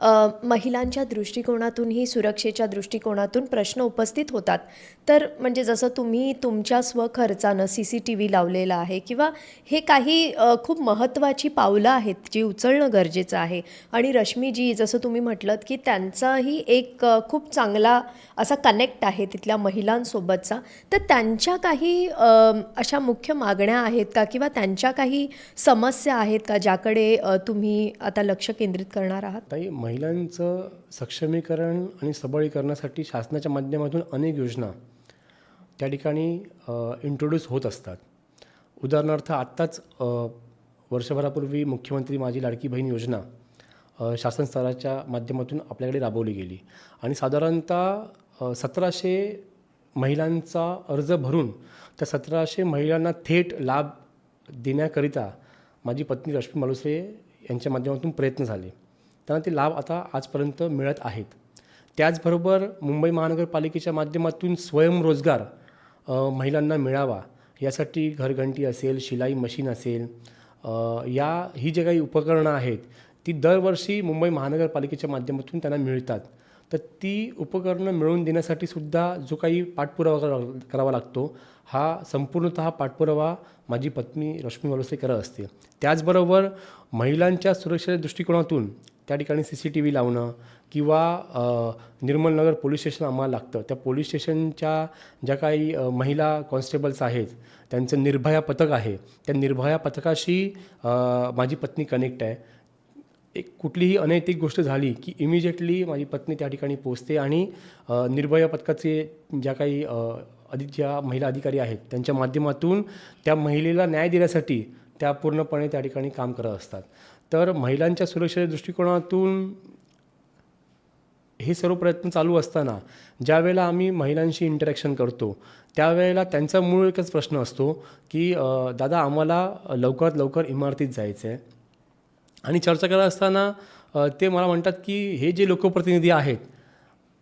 महिलांच्या दृष्टिकोनातूनही सुरक्षेच्या दृष्टिकोनातून प्रश्न उपस्थित होतात. तर म्हणजे जसं तुम्ही तुमच्या स्वखर्चानं CCTV लावलेला आहे किंवा हे काही खूप महत्त्वाची पावलं आहेत जी उचलणं गरजेचं आहे. आणि रश्मीजी जसं तुम्ही म्हटलंत की त्यांचाही एक खूप चांगला असा कनेक्ट आहे तिथल्या महिलांसोबतचा. तर त्यांच्या काही अशा मुख्य मागण्या आहेत का किंवा त्यांच्या काही समस्या आहेत का ज्याकडे तुम्ही आता लक्ष केंद्रित करणार आहात? ताई, महिलांचं सक्षमीकरण आणि सबलीकरणासाठी शासनाच्या माध्यमातून अनेक योजना त्या ठिकाणी इंट्रोड्यूस होत असतात. उदाहरणार्थ आत्ताच वर्षभरापूर्वी मुख्यमंत्री माझी लाडकी बहीण योजना शासन स्तराच्या माध्यमातून आपल्याकडे राबवली गेली आणि साधारणतः 1700 महिलांचा अर्ज भरून त्या 1700 महिलांना थेट लाभ देण्याकरिता माझी पत्नी रश्मी मालुसरे यांच्या माध्यमातून प्रयत्न झाले. त्यांना ते लाभ आता आजपर्यंत मिळत आहेत. त्याचबरोबर मुंबई महानगरपालिकेच्या माध्यमातून स्वयंरोजगार महिलांना मिळावा यासाठी घरघंटी असेल, शिलाई मशीन असेल, ही जे काही उपकरणं आहेत ती दरवर्षी मुंबई महानगरपालिकेच्या माध्यमातून त्यांना मिळतात. तर ती उपकरणं मिळवून देण्यासाठी सुद्धा जो काही पाठपुरावा करावा लागतो हा संपूर्णतः पाठपुरावा माझी पत्नी रश्मी मालुसरे करत असते. त्याचबरोबर महिलांच्या सुरक्षेच्या दृष्टिकोनातून त्या ठिकाणी CCTV लावणं किंवा निर्मलनगर पोलीस स्टेशन आम्हाला लागतं. त्या पोलीस स्टेशनच्या ज्या काही महिला कॉन्स्टेबल्स आहेत त्यांचं निर्भया पथक आहे. त्या निर्भया पथकाशी माझी पत्नी कनेक्ट आहे. एक कुठलीही अनैतिक गोष्ट झाली की इमिजिएटली माझी पत्नी त्या ठिकाणी पोहोचते आणि निर्भया पथकाचे ज्या काही ज्या महिला अधिकारी आहेत त्यांच्या माध्यमातून त्या महिलेला न्याय देण्यासाठी त्या पूर्णपणे त्या ठिकाणी काम करत असतात. तर महिलांच्या सुरक्षेच्या दृष्टिकोनातून हे सर्व प्रयत्न चालू असताना ज्यावेळेला आम्ही महिलांशी इंटरॅक्शन करतो त्यावेळेला त्यांचा मूळ एकच प्रश्न असतो की दादा आम्हाला लवकरात लवकर इमारतीत जायचं आहे. आणि चर्चा करत असताना ते मला म्हणतात की हे जे लोकप्रतिनिधी आहेत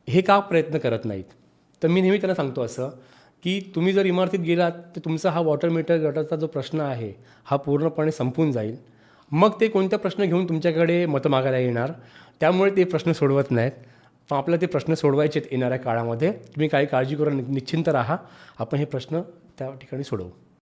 हे का प्रयत्न करत नाहीत. तर मी नेहमी त्यांना सांगतो असं की तुम्ही जर इमारतीत गेलात तर तुमचा हा वॉटर मीटर गटारचा जो प्रश्न आहे हा पूर्णपणे संपून जाईल. मग ते कोणत्या प्रश्न घेऊन तुमच्याकडे मतं मागायला येणार. त्यामुळे ते प्रश्न सोडवत नाहीत. पण आपल्याला ते प्रश्न सोडवायचे आहेत येणाऱ्या काळामध्ये. तुम्ही काही काळजी करून निश्चिंत राहा. आपण हे प्रश्न त्या ठिकाणी सोडवू.